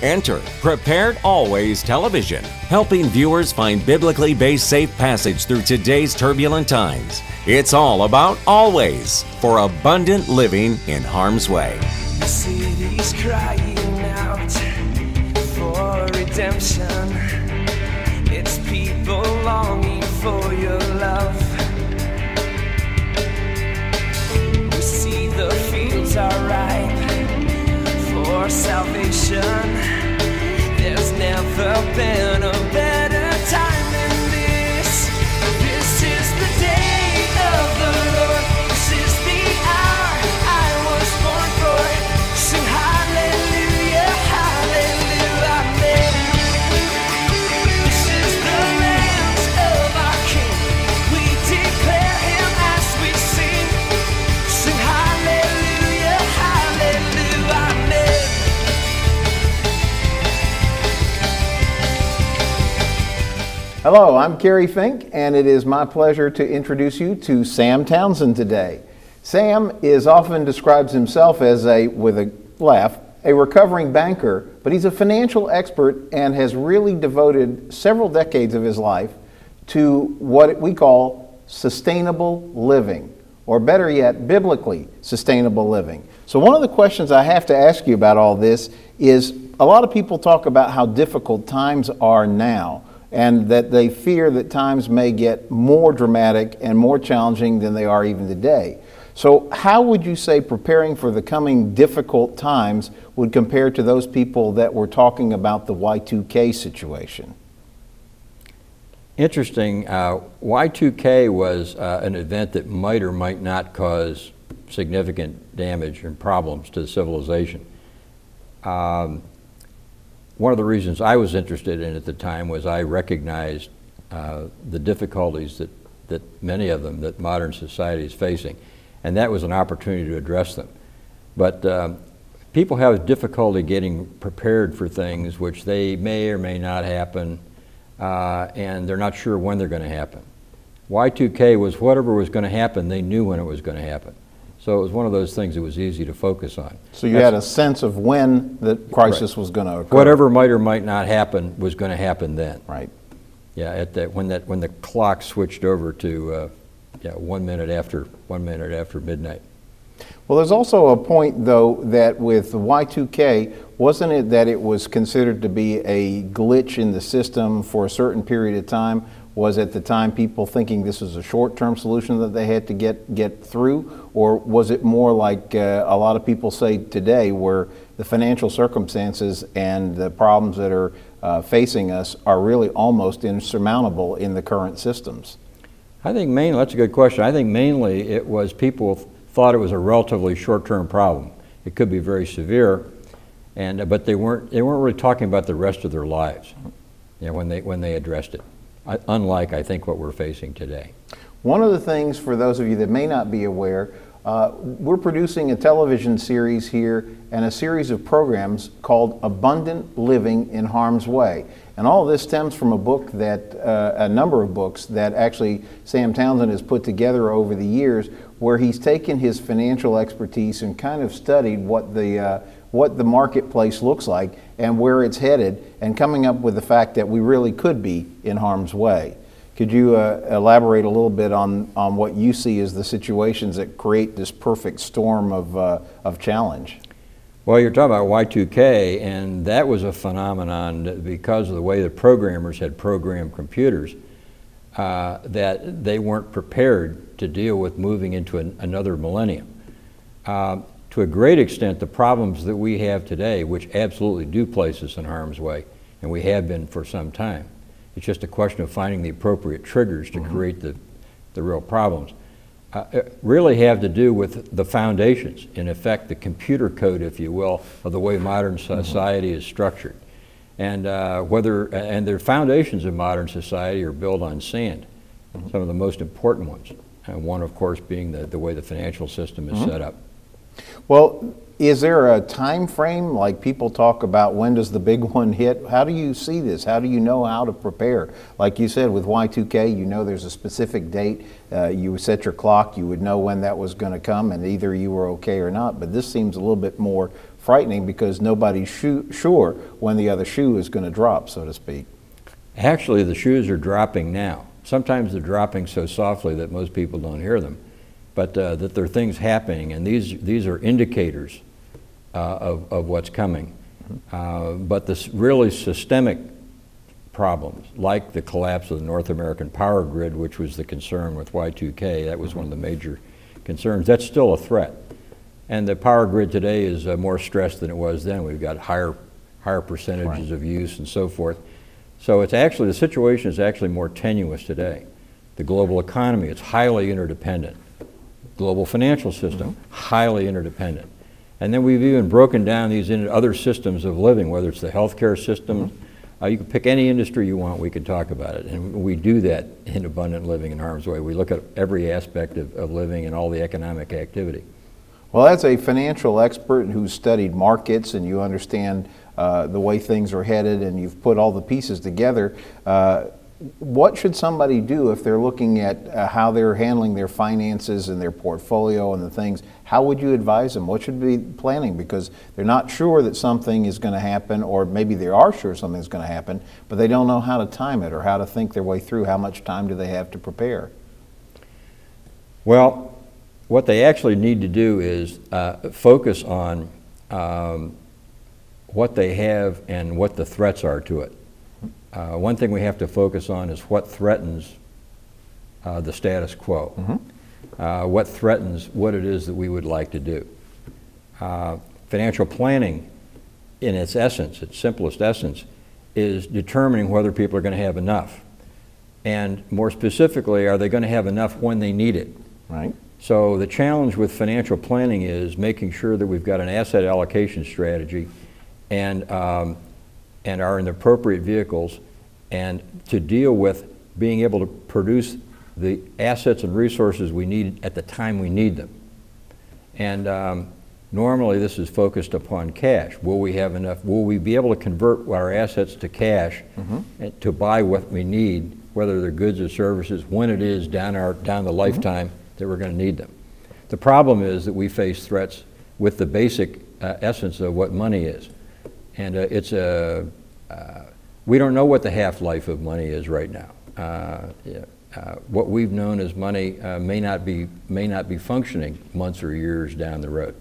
Enter Prepared ALHWays Television, helping viewers find biblically based safe passage through today's turbulent times. It's all about always for abundant living in harm's way. The city's crying out for redemption. It's people longing for your love. We see the fields are ripe for salvation. There's never been a better time than this. This is the day of the Lord. This is the hour I was born for. Sing hallelujah, hallelujah, amen. This is the land of our King. We declare him as we sing. Sing hallelujah, hallelujah, amen. Hello, I'm Kerry Fink, and it is my pleasure to introduce you to Sam Townsend today. Sam often describes himself as with a laugh, a recovering banker, but he's a financial expert and has really devoted several decades of his life to what we call sustainable living, or better yet, biblically sustainable living. So one of the questions I have to ask you about all this is, a lot of people talk about how difficult times are now, and that they fear that times may get more dramatic and more challenging than they are even today. So how would you say preparing for the coming difficult times would compare to those people that were talking about the Y2K situation? Interesting. Y2K was an event that might or might not cause significant damage and problems to civilization. One of the reasons I was interested in it at the time was I recognized the difficulties that many of them that modern society is facing, and that was an opportunity to address them. But people have difficulty getting prepared for things which they may or may not happen, and they're not sure when they're going to happen. Y2K was whatever was going to happen, they knew when it was going to happen. So it was one of those things that was easy to focus on. So you had a sense of when the crisis was going to occur. Whatever might or might not happen was going to happen then. Right. Yeah, when the clock switched over to 1 minute after midnight. Well, there's also a point, though, that with Y2K, wasn't it that it was considered to be a glitch in the system for a certain period of time? Was at the time people thinking this was a short-term solution that they had to get through? Or was it more like a lot of people say today, where the financial circumstances and the problems that are facing us are really almost insurmountable in the current systems? I think mainly, that's a good question. I think mainly it was people thought it was a relatively short-term problem. It could be very severe, but they weren't really talking about the rest of their lives, when they addressed it. Unlike, I think, what we're facing today. One of the things, for those of you that may not be aware, we're producing a television series here and a series of programs called Abundant Living in Harm's Way. And all of this stems from a book a number of books that actually Sam Townsend has put together over the years, where he's taken his financial expertise and kind of studied what the marketplace looks like and where it's headed, and coming up with the fact that we really could be in harm's way. Could you elaborate a little bit on what you see as the situations that create this perfect storm of challenge? Well, you're talking about Y2K, and that was a phenomenon because of the way the programmers had programmed computers, that they weren't prepared to deal with moving into another millennium. To a great extent, the problems that we have today, which absolutely do place us in harm's way, and we have been for some time, it's just a question of finding the appropriate triggers to create the real problems, really have to do with the foundations, in effect the computer code, if you will, of the way modern society is structured. And their foundations of modern society are built on sand, some of the most important ones, and one, of course, being the way the financial system is set up. Well, is there a time frame, like people talk about, when does the big one hit? How do you see this? How do you know how to prepare? Like you said, with Y2K, you know there's a specific date. You would set your clock, you would know when that was going to come, and either you were okay or not. But this seems a little bit more frightening because nobody's sure when the other shoe is going to drop, so to speak. Actually, the shoes are dropping now. Sometimes they're dropping so softly that most people don't hear them, but that there are things happening, and these are indicators of what's coming. But the really systemic problems, like the collapse of the North American power grid, which was the concern with Y2K, that was one of the major concerns, that's still a threat. And the power grid today is more stressed than it was then. We've got higher percentages of use and so forth. So it's actually, the situation is actually more tenuous today. The global economy, it's highly interdependent. Global financial system, highly interdependent. And then we've even broken down these into other systems of living, whether it's the healthcare system. You can pick any industry you want, we can talk about it. And we do that in Abundant Living in Harm's Way. We look at every aspect of living and all the economic activity. Well, as a financial expert who's studied markets and you understand the way things are headed and you've put all the pieces together, what should somebody do if they're looking at how they're handling their finances and their portfolio and the things? How would you advise them? What should they be planning? Because they're not sure that something is going to happen, or maybe they are sure something's going to happen, but they don't know how to time it or how to think their way through. How much time do they have to prepare? Well, what they actually need to do is focus on what they have and what the threats are to it. One thing we have to focus on is what threatens the status quo, what threatens what it is that we would like to do. Financial planning, in its essence, its simplest essence, is determining whether people are going to have enough. And more specifically, are they going to have enough when they need it? Right. So the challenge with financial planning is making sure that we've got an asset allocation strategy and are in the appropriate vehicles, and to deal with being able to produce the assets and resources we need at the time we need them. And normally this is focused upon cash. Will we have enough? Will we be able to convert our assets to cash to buy what we need, whether they're goods or services, when it is down the lifetime that we're going to need them? The problem is that we face threats with the basic essence of what money is. And we don't know what the half-life of money is right now. What we've known as money may not be functioning months or years down the road.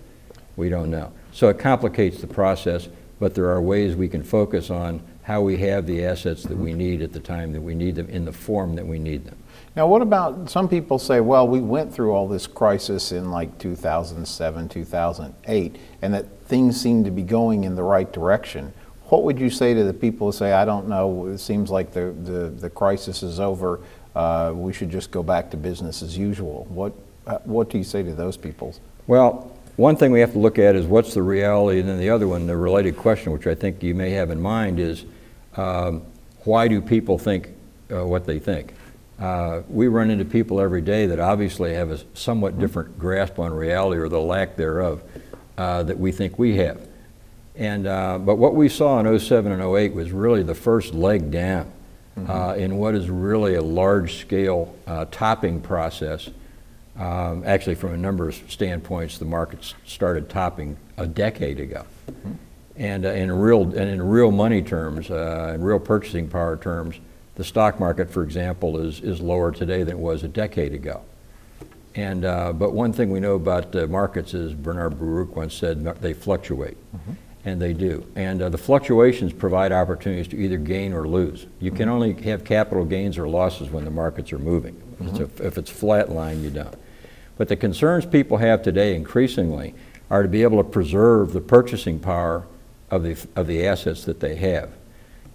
We don't know. So it complicates the process, but there are ways we can focus on how we have the assets that we need at the time that we need them, in the form that we need them. Now, what about, some people say, well, we went through all this crisis in like 2007, 2008, and that things seem to be going in the right direction. What would you say to the people who say, I don't know, it seems like the crisis is over, we should just go back to business as usual? What do you say to those people? Well, one thing we have to look at is what's the reality, and then the other one, the related question, which I think you may have in mind, is why do people think what they think? We run into people every day that obviously have a somewhat different grasp on reality, or the lack thereof, that we think we have. And but what we saw in 07 and 08 was really the first leg down in what is really a large-scale topping process. Actually, from a number of standpoints, the markets started topping a decade ago. And in real money terms, in real purchasing power terms, the stock market, for example, is lower today than it was a decade ago. And but one thing we know about markets is, Bernard Baruch once said, they fluctuate. And they do. And the fluctuations provide opportunities to either gain or lose. You can only have capital gains or losses when the markets are moving. If it's flat line, you don't. But the concerns people have today increasingly are to be able to preserve the purchasing power of the assets that they have,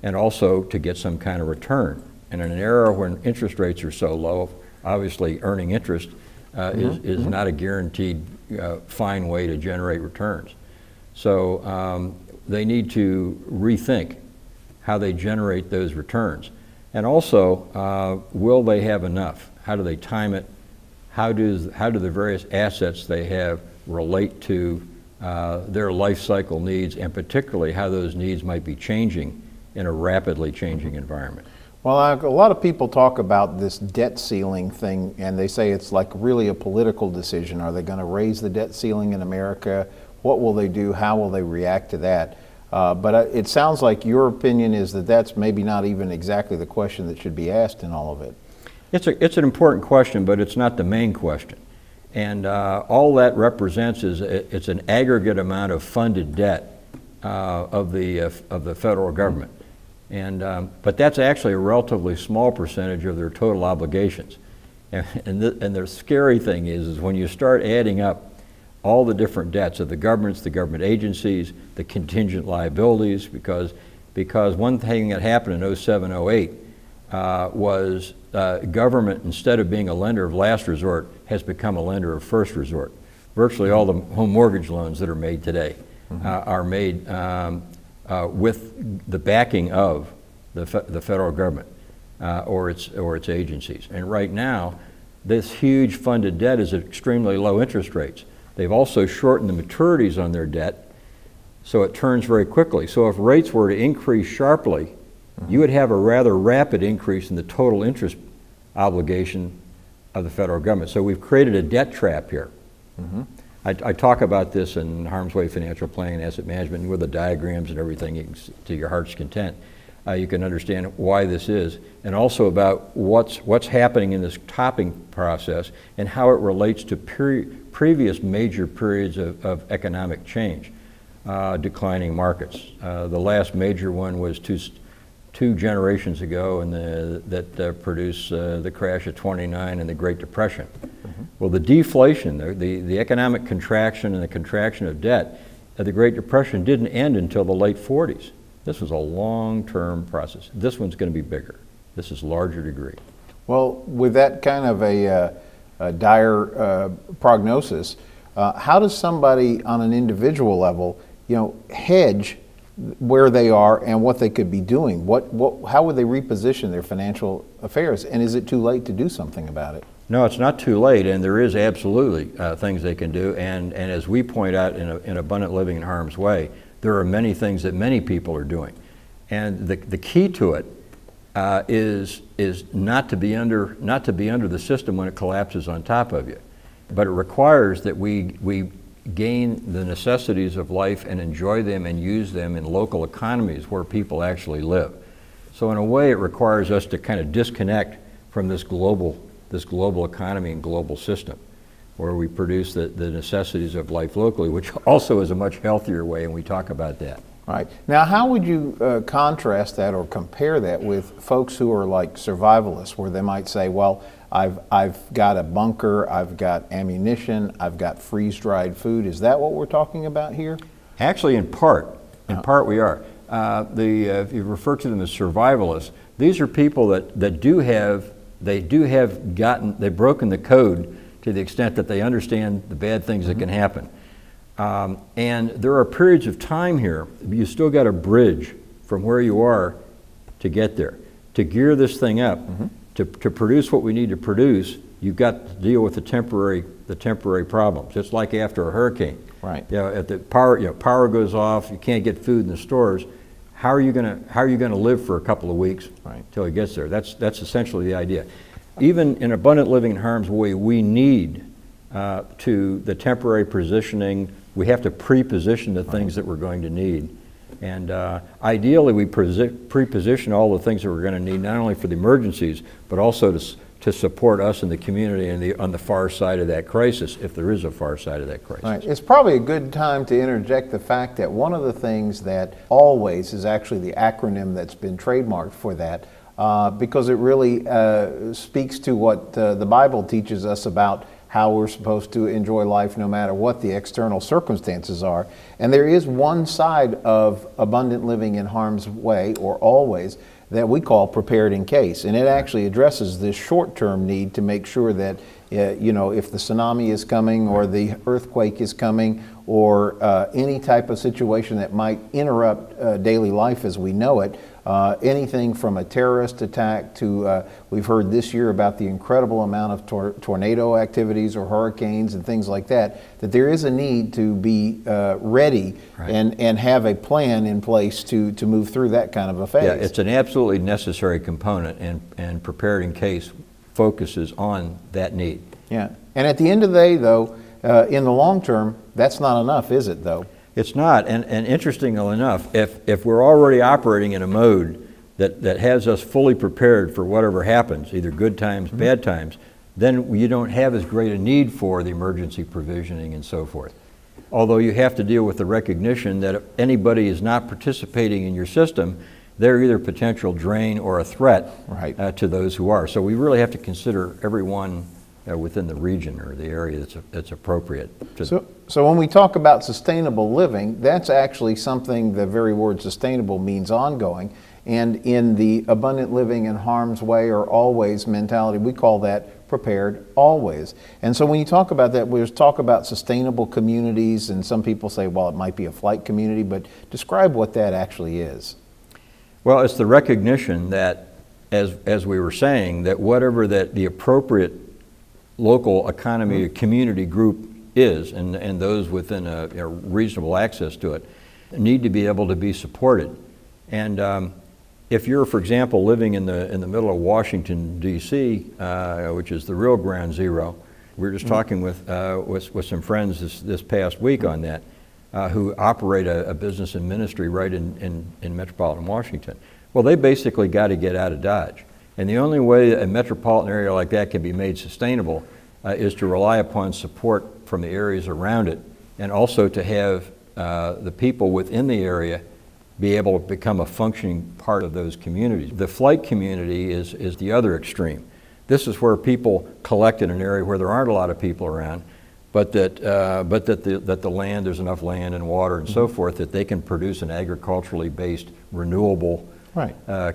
and also to get some kind of return. And in an era when interest rates are so low, obviously earning interest is not a guaranteed fine way to generate returns. So they need to rethink how they generate those returns. And also, will they have enough? How do they time it? How do the various assets they have relate to their life cycle needs, and particularly how those needs might be changing in a rapidly changing environment? Well, a lot of people talk about this debt ceiling thing, and they say it's like really a political decision. Are they going to raise the debt ceiling in America? What will they do? How will they react to that? But it sounds like your opinion is that that's maybe not even exactly the question that should be asked in all of it. It's an important question, but it's not the main question. And all that represents is it's an aggregate amount of funded debt of the federal government. And, but that's actually a relatively small percentage of their total obligations. And the scary thing is when you start adding up all the different debts of the governments, the government agencies, the contingent liabilities, because one thing that happened in 07, 08 was government, instead of being a lender of last resort, has become a lender of first resort. Virtually all the home mortgage loans that are made today are made with the backing of the federal government or its agencies. And right now, this huge funded debt is at extremely low interest rates. They've also shortened the maturities on their debt, so it turns very quickly. So if rates were to increase sharply, you would have a rather rapid increase in the total interest obligation of the federal government. So we've created a debt trap here. I talk about this in Harm's Way Financial Planning and Asset Management with the diagrams and everything to your heart's content. You can understand why this is, and also about what's happening in this topping process and how it relates to previous major periods of economic change, declining markets. The last major one was two generations ago, and that produced the crash of '29 and the Great Depression. Well, the deflation, the economic contraction and the contraction of debt of the Great Depression didn't end until the late 40s. This was a long-term process. This one's going to be bigger. This is larger degree. Well, with that kind of a dire prognosis, how does somebody on an individual level, hedge where they are and what they could be doing? How would they reposition their financial affairs? And is it too late to do something about it? No, it's not too late, and there is absolutely things they can do. And as we point out in Abundant Living in Harm's Way, there are many things that many people are doing. And the key to it is not to be under the system when it collapses on top of you. But it requires that we gain the necessities of life and enjoy them and use them in local economies where people actually live. So in a way, it requires us to kind of disconnect from this global economy and global system, where we produce the necessities of life locally, which also is a much healthier way, and we talk about that. Right. Now, how would you contrast that or compare that with folks who are like survivalists, where they might say, well, I've got a bunker, I've got ammunition, I've got freeze-dried food. Is that what we're talking about here? Actually, in part we are. If you refer to them as survivalists, these are people that they've broken the code to the extent that they understand the bad things that can happen. And there are periods of time here, you still got a bridge from where you are to get there. To gear this thing up, to produce what we need to produce, you've got to deal with the temporary problems. It's like after a hurricane. Right. If the power goes off, you can't get food in the stores. How are you going to live for a couple of weeks until it gets there? That's essentially the idea. Even in Abundant Living in Harm's Way, we need to the temporary positioning. We have to pre-position the things that we're going to need. And ideally, we pre-position all the things that we're going to need, not only for the emergencies, but also to support us in the community and on the far side of that crisis, if there is a far side of that crisis. Right. It's probably a good time to interject the fact that one of the things that ALHWays is actually the acronym that's been trademarked for that, because it really speaks to what the Bible teaches us about how we're supposed to enjoy life no matter what the external circumstances are. And there is one side of Abundant Living in Harm's Way, or ALHWays, that we call Prepared in Case. And it actually addresses this short-term need to make sure that, if the tsunami is coming or the earthquake is coming or any type of situation that might interrupt daily life as we know it, anything from a terrorist attack to, we've heard this year about the incredible amount of tornado activities or hurricanes and things like that, that there is a need to be ready and have a plan in place to move through that kind of a phase. Yeah, it's an absolutely necessary component, and Prepared in Case focuses on that need. Yeah, and at the end of the day, though, In the long term, that's not enough, is it, though? It's not, and interestingly enough, if we're already operating in a mode that has us fully prepared for whatever happens, either good times, bad times, then you don't have as great a need for the emergency provisioning and so forth. Although you have to deal with the recognition that if anybody is not participating in your system, they're either a potential drain or a threat to those who are. So we really have to consider everyone within the region or the area that's appropriate. So when we talk about sustainable living, that's actually something, the very word sustainable means ongoing. And in the abundant living in harm's way or always mentality, we call that prepared always. And so when you talk about that, we talk about sustainable communities, and some people say, well, it might be a flight community, but describe what that actually is. Well, it's the recognition that, as we were saying, that whatever that the appropriate local economy or community group is, and those within a reasonable access to it, need to be able to be supported. And if you're, for example, living in the middle of Washington, D.C., which is the real ground zero, we were just talking with some friends this past week on that, who operate a business and ministry right in metropolitan Washington. Well, they basically got to get out of Dodge. And the only way a metropolitan area like that can be made sustainable is to rely upon support from the areas around it, and also to have the people within the area be able to become a functioning part of those communities. The flight community is the other extreme. This is where people collect in an area where there aren't a lot of people around, but that the land, there's enough land and water and so forth that they can produce an agriculturally based, renewable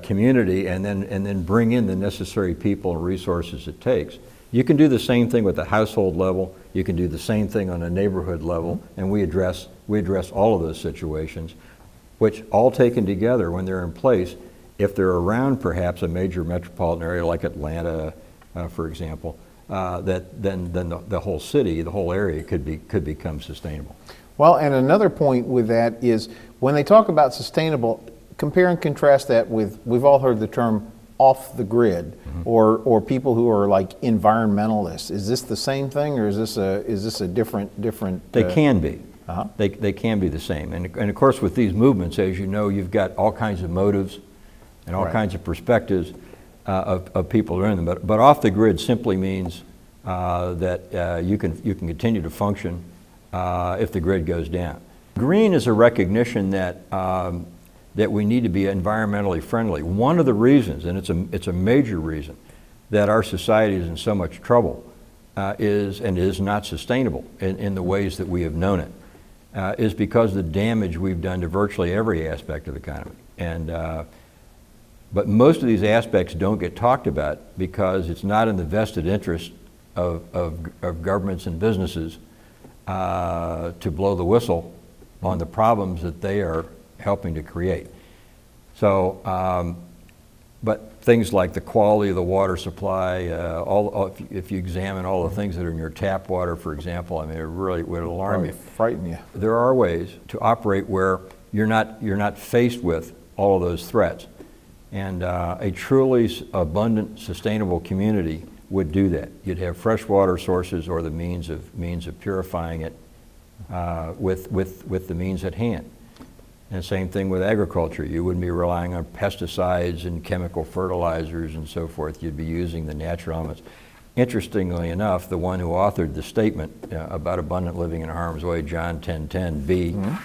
community, and then bring in the necessary people and resources it takes. You can do the same thing with the household level. You can do the same thing on a neighborhood level, and we address all of those situations, which all taken together, when they're in place, if they're around perhaps a major metropolitan area like Atlanta, for example, then the whole city, the whole area could become sustainable. Well, and another point with that is when they talk about sustainable, compare and contrast that with, we've all heard the term off the grid, or people who are like environmentalists. Is this the same thing, or is this a different? They can be. They can be the same, and of course with these movements, as you know, you've got all kinds of motives and all kinds of perspectives of people who are in them. But off the grid simply means that you can continue to function if the grid goes down. Green is a recognition that we need to be environmentally friendly. One of the reasons, and it's a major reason, that our society is in so much trouble is not sustainable in the ways that we have known it, is because of the damage we've done to virtually every aspect of the economy. But most of these aspects don't get talked about because it's not in the vested interest of governments and businesses to blow the whistle on the problems that they are helping to create. So, but things like the quality of the water supply, if you examine all the things that are in your tap water, for example, I mean, it really would alarm you. Frighten you. There are ways to operate where you're not faced with all of those threats. And a truly abundant, sustainable community would do that. You'd have fresh water sources or the means of purifying it with the means at hand. And same thing with agriculture. You wouldn't be relying on pesticides and chemical fertilizers and so forth. You'd be using the natural elements. Interestingly enough, the one who authored the statement about abundant living in harm's way, John 10:10b,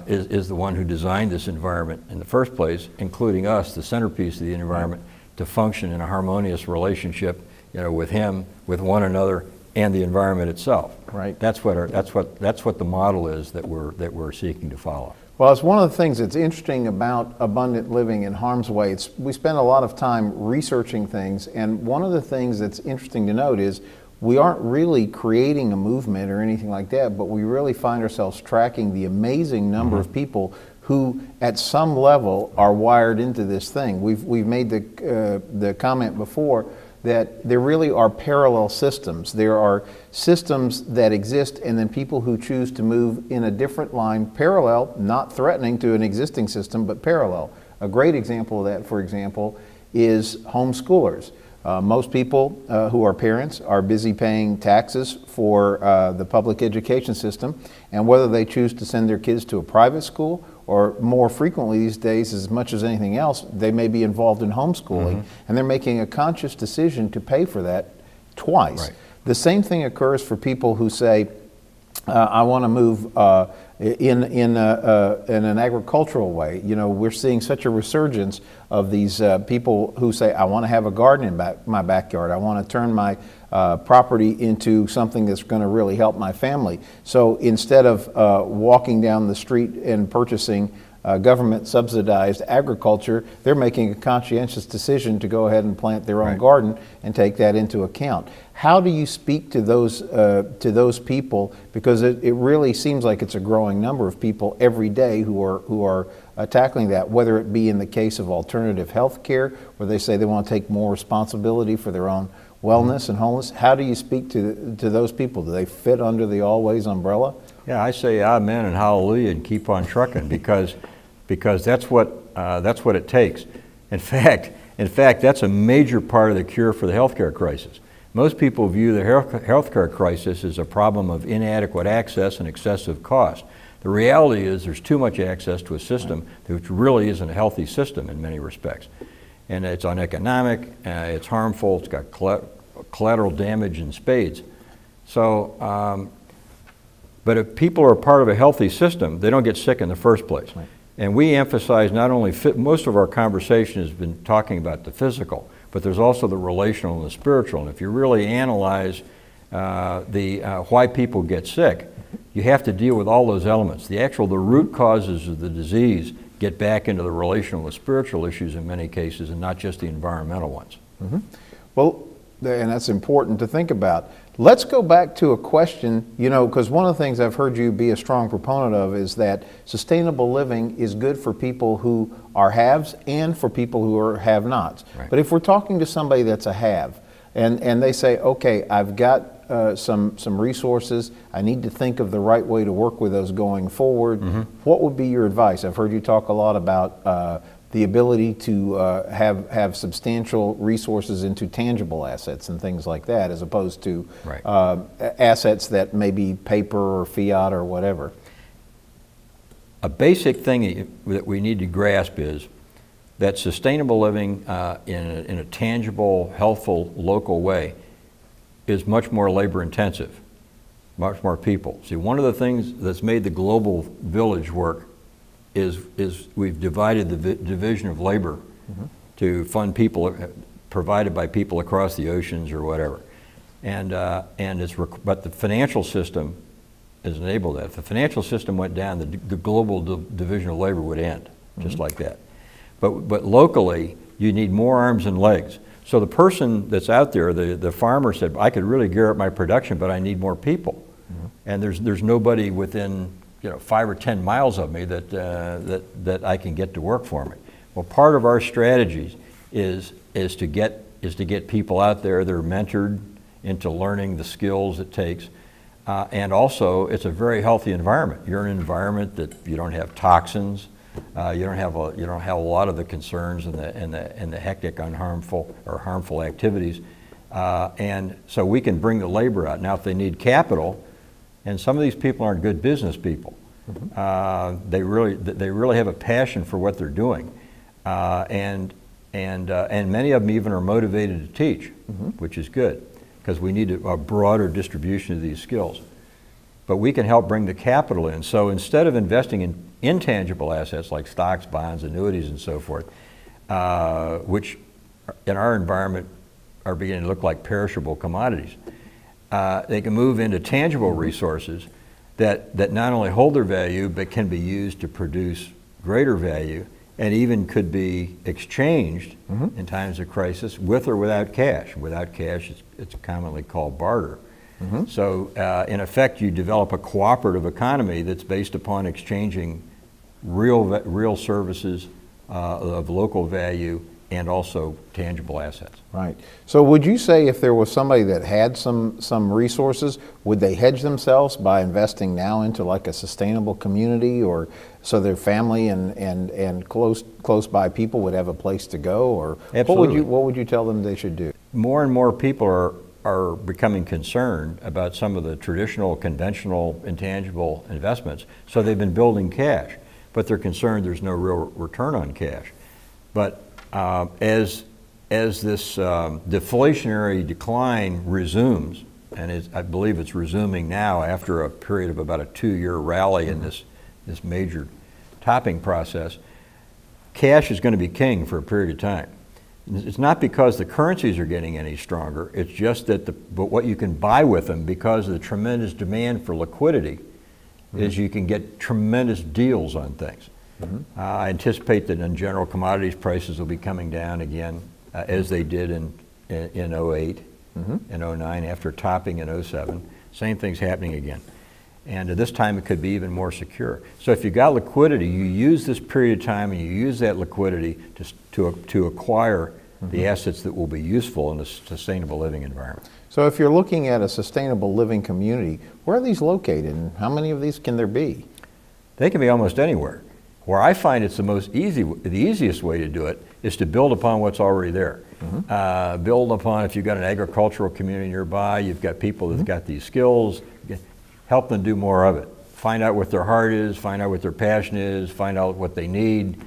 is the one who designed this environment in the first place, including us, the centerpiece of the environment, to function in a harmonious relationship, with him, with one another, and the environment itself. Right. That's what the model is that we're seeking to follow. Well, it's one of the things that's interesting about abundant living in harm's way. We spend a lot of time researching things, and one of the things that's interesting to note is we aren't really creating a movement or anything like that, but we really find ourselves tracking the amazing number of people who at some level are wired into this thing. We've made the comment before that there really are parallel systems. There are systems that exist, and then people who choose to move in a different line, parallel, not threatening to an existing system, but parallel. A great example of that, for example, is homeschoolers. Most people who are parents are busy paying taxes for the public education system, and whether they choose to send their kids to a private school or more frequently these days, as much as anything else, they may be involved in homeschooling, and they're making a conscious decision to pay for that twice. Right. The same thing occurs for people who say, I want to move in an agricultural way. You know, we're seeing such a resurgence of these people who say, I want to have a garden in my backyard. I want to turn my property into something that's going to really help my family. So instead of walking down the street and purchasing government subsidized agriculture, they're making a conscientious decision to go ahead and plant their own garden and take that into account. How do you speak to those people? Because it really seems like it's a growing number of people every day who are tackling that, whether it be in the case of alternative health care, where they say they want to take more responsibility for their own wellness and wholeness. How do you speak to those people? Do they fit under the Always umbrella? Yeah, I say amen and hallelujah and keep on trucking because that's what it takes. In fact, that's a major part of the cure for the healthcare crisis. Most people view the healthcare crisis as a problem of inadequate access and excessive cost. The reality is there's too much access to a system which really isn't a healthy system in many respects. And it's uneconomic, it's harmful, it's got collateral damage in spades. So, but if people are part of a healthy system, they don't get sick in the first place. Right. And we emphasize not only, most of our conversation has been talking about the physical, but there's also the relational and the spiritual. And if you really analyze why people get sick, you have to deal with all those elements. The root causes of the disease get back into the relational and spiritual issues in many cases, and not just the environmental ones. Mm-hmm. Well, and that's important to think about. Let's go back to a question, you know, because one of the things I've heard you be a strong proponent of is that sustainable living is good for people who are haves and for people who are have-nots. Right. But if we're talking to somebody that's a have, and they say, okay, I've got some resources, I need to think of the right way to work with those going forward, what would be your advice? I've heard you talk a lot about the ability to have substantial resources into tangible assets and things like that, as opposed to assets that may be paper or fiat or whatever. A basic thing that we need to grasp is that sustainable living in a tangible, healthful, local way is much more labor intensive, much more people. See, one of the things that's made the global village work is we've divided the division of labor to fund people provided by people across the oceans or whatever, but the financial system has enabled that. If the financial system went down, the global division of labor would end, just like that. But locally, you need more arms and legs. So the person that's out there, the farmer said, I could really gear up my production, but I need more people. And there's nobody within 5 or 10 miles of me that I can get to work for me. Well, part of our strategies is to get people out there that are mentored into learning the skills it takes, and also it's a very healthy environment. You're in an environment that you don't have toxins, you don't have a lot of the concerns and the hectic, harmful activities, and so we can bring the labor out. Now, if they need capital. And some of these people aren't good business people. They really have a passion for what they're doing, and many of them even are motivated to teach, which is good because we need a broader distribution of these skills. But we can help bring the capital in. So instead of investing in intangible assets like stocks, bonds, annuities, and so forth, which in our environment are beginning to look like perishable commodities. They can move into tangible resources that not only hold their value, but can be used to produce greater value and even could be exchanged in times of crisis with or without cash. Without cash, it's commonly called barter. So in effect, you develop a cooperative economy that's based upon exchanging real services of local value and also tangible assets. Right. So would you say if there was somebody that had some resources, would they hedge themselves by investing now into like a sustainable community, or so their family and close by people would have a place to go, or Absolutely. what would you tell them they should do? more and more people are becoming concerned about some of the traditional, conventional, intangible investments. So they've been building cash, but they're concerned there's no real return on cash. But as this deflationary decline resumes, and I believe it's resuming now after a period of about a 2-year rally in this major topping process, cash is going to be king for a period of time. It's not because the currencies are getting any stronger, it's just that but what you can buy with them, because of the tremendous demand for liquidity, is you can get tremendous deals on things. I anticipate that in general commodities prices will be coming down again, as they did in 08 and 09 after topping in 07. Same thing's happening again. And this time it could be even more secure. So if you got liquidity, you use this period of time and you use that liquidity to acquire the assets that will be useful in a sustainable living environment. So if you're looking at a sustainable living community, where are these located and how many of these can there be? They can be almost anywhere. Where I find it's the easiest way to do it is to build upon what's already there. Build upon, if you've got an agricultural community nearby, you've got people that've got these skills, help them do more of it. Find out what their heart is, find out what their passion is, find out what they need,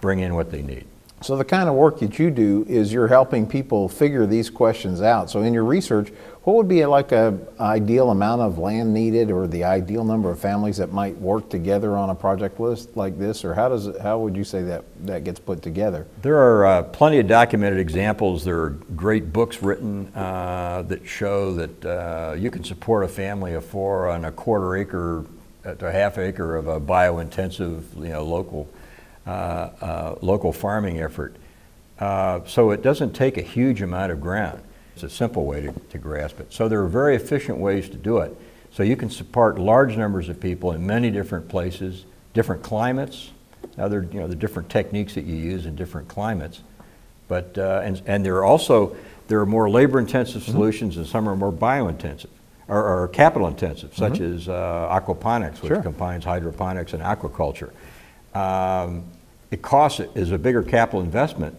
bring in what they need. So the kind of work that you do is you're helping people figure these questions out. So in your research, what would be like an ideal amount of land needed, or the ideal number of families that might work together on a project list like this, or how would you say that gets put together? There are plenty of documented examples. There are great books written that show that you can support a family of 4 on a 1/4 acre to a 1/2 acre of a bio-intensive, local farming effort. So it doesn't take a huge amount of ground. It's a simple way to grasp it. So there are very efficient ways to do it. So you can support large numbers of people in many different places, different climates. Now the different techniques that you use in different climates. But and there are more labor-intensive solutions, and some are more bio-intensive or capital-intensive, such as aquaponics, which combines hydroponics and aquaculture. It is a bigger capital investment,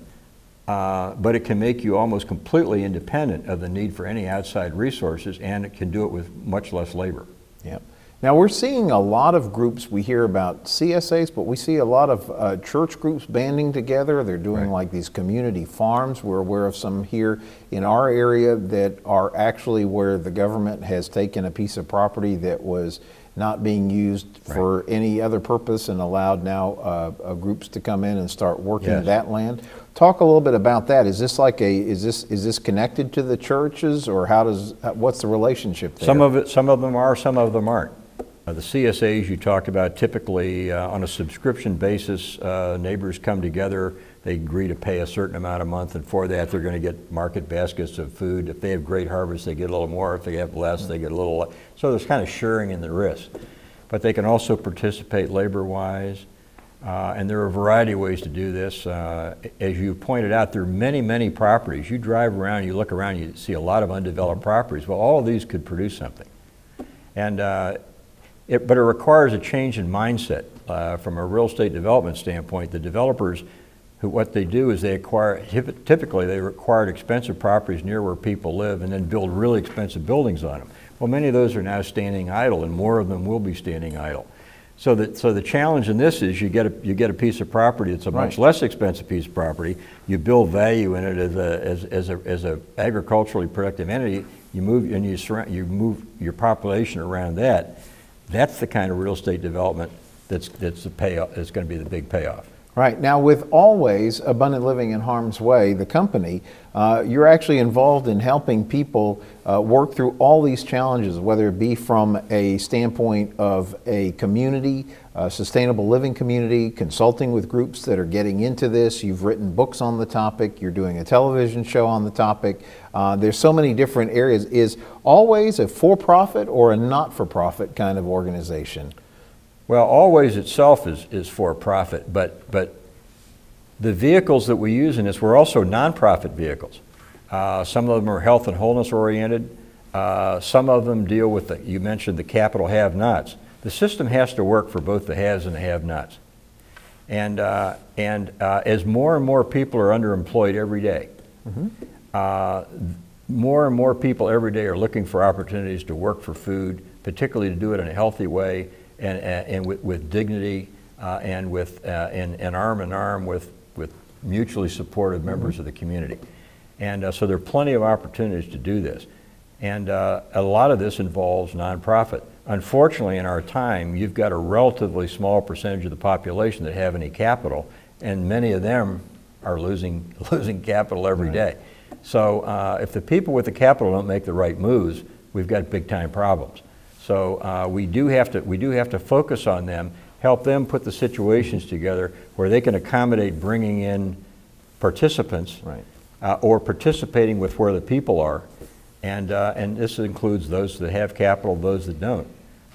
but it can make you almost completely independent of the need for any outside resources, and it can do it with much less labor. Yep. Now we're seeing a lot of groups. We hear about CSAs, but we see a lot of church groups banding together. They're doing like these community farms. We're aware of some here in our area that are actually where the government has taken a piece of property that was not being used for any other purpose and allowed now groups to come in and start working that land. Talk a little bit about that. Is this like is this connected to the churches, or what's the relationship there? Some of them are, some of them aren't. The CSAs you talked about, typically on a subscription basis, neighbors come together, they agree to pay a certain amount a month, and for that they're going to get market baskets of food. If they have great harvest, they get a little more. If they have less, they get a little less. So there's kind of sharing in the risk. But they can also participate labor-wise, and there are a variety of ways to do this. As you pointed out, there are many, many properties. You drive around, you look around, you see a lot of undeveloped properties. Well, all of these could produce something. And but it requires a change in mindset. From a real estate development standpoint, the developers, what they do is typically they acquired expensive properties near where people live and then build really expensive buildings on them. Well, many of those are now standing idle, and more of them will be standing idle. So the challenge in this is you get a piece of property that's a much less expensive piece of property. You build value in it as a agriculturally productive entity. You move your population around that. That's the kind of real estate development that's the payoff. It's going to be the big payoff. Right. Now with ALHWays, Abundant Living in Harm's Way, the company, you're actually involved in helping people work through all these challenges, whether it be from a standpoint of a community, a sustainable living community, consulting with groups that are getting into this. You've written books on the topic. You're doing a television show on the topic. There's so many different areas. Is ALHWays a for-profit or a not-for-profit kind of organization? Well, ALHWays itself is for-profit, but the vehicles that we use in this were also nonprofit vehicles. Some of them are health and wholeness oriented. Some of them deal with you mentioned the capital have-nots. The system has to work for both the haves and the have-nots. And as more and more people are underemployed every day, more and more people every day are looking for opportunities to work for food, particularly to do it in a healthy way and with dignity and arm in arm with mutually supportive members of the community. And so there are plenty of opportunities to do this. And a lot of this involves nonprofit. Unfortunately, in our time, you've got a relatively small percentage of the population that have any capital, and many of them are losing capital every day. So if the people with the capital don't make the right moves, we've got big time problems. So we do have to focus on them, help them put the situations together where they can accommodate bringing in participants or participating with where the people are. And this includes those that have capital, those that don't.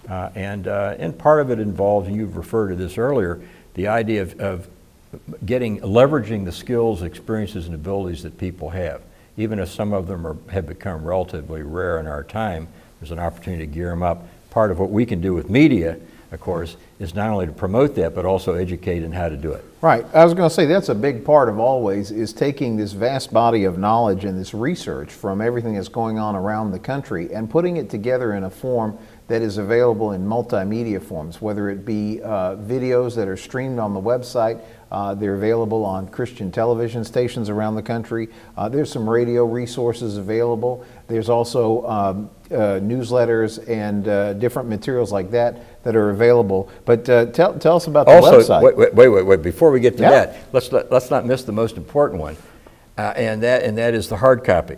And part of it involves, and you've referred to this earlier, the idea of leveraging the skills, experiences, and abilities that people have. Even if some of them have become relatively rare in our time, there's an opportunity to gear them up. Part of what we can do with media, of course, is not only to promote that, but also educate in how to do it. Right. I was going to say that's a big part of ALHWays, is taking this vast body of knowledge and this research from everything that's going on around the country and putting it together in a form that is available in multimedia forms, whether it be videos that are streamed on the website. They're available on Christian television stations around the country. There's some radio resources available. There's also newsletters and different materials like that are available. But tell us about the website. Wait, before we get to that, let's not miss the most important one, and that is the hard copy.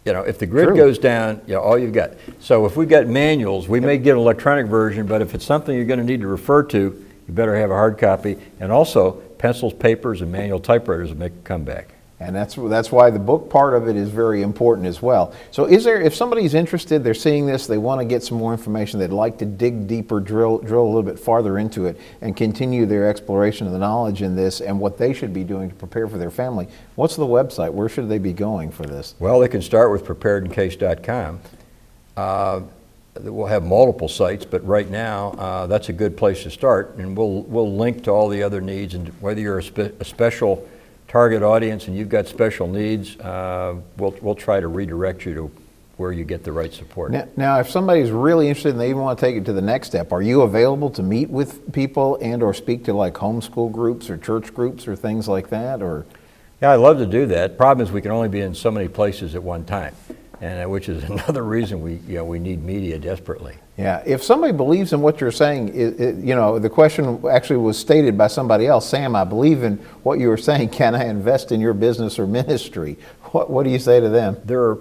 You know, if the grid goes down, you know, all you've got. So if we've got manuals, we may get an electronic version, but if it's something you're going to need to refer to, you better have a hard copy. And also, pencils, papers, and manual typewriters will make a comeback. And that's why the book part of it is very important as well. So if somebody's interested, they're seeing this, they want to get some more information, they'd like to dig deeper, drill a little bit farther into it, and continue their exploration of the knowledge in this and what they should be doing to prepare for their family, what's the website? Where should they be going for this? Well, they can start with preparedandcase.com. We'll have multiple sites, but right now that's a good place to start, and we'll link to all the other needs, and whether you're a special target audience and you've got special needs, we'll try to redirect you to where you get the right support. Now, if somebody's really interested and they want to take it to the next step, are you available to meet with people and or speak to like homeschool groups or church groups or things like that? Or yeah, I'd love to do that. Problem is we can only be in so many places at one time, and which is another reason we need media desperately. Yeah, if somebody believes in what you're saying, the question actually was stated by somebody else. Sam, I believe in what you were saying. Can I invest in your business or ministry? What do you say to them? There are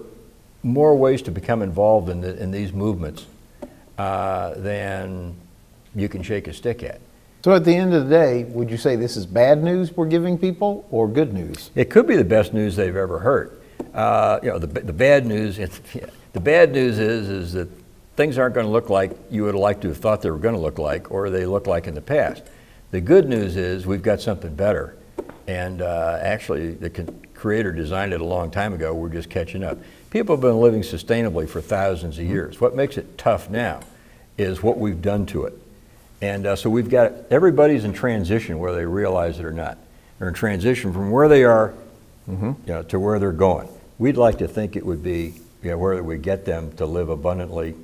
more ways to become involved in these movements than you can shake a stick at. So at the end of the day, would you say this is bad news we're giving people or good news? It could be the best news they've ever heard. The bad news. The bad news is that things aren't going to look like you would like to have thought they were going to look like, or they look like in the past. The good news is we've got something better, and actually the creator designed it a long time ago. We're just catching up. People have been living sustainably for thousands of years. What makes it tough now is what we've done to it. And so we've got, everybody's in transition whether they realize it or not. They're in transition from where they are to where they're going. We'd like to think it would be where we get them to live abundantly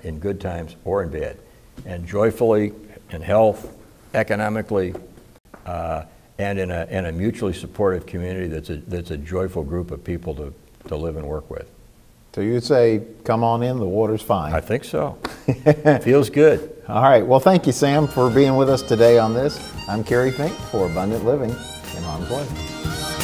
in good times or in bad, and joyfully, in health, economically, and in a mutually supportive community that's a joyful group of people to live and work with. So you'd say, come on in, the water's fine. I think so. Feels good. All right. Well, thank you, Sam, for being with us today on this. I'm Kerry Fink for Abundant Living in Harm's Way.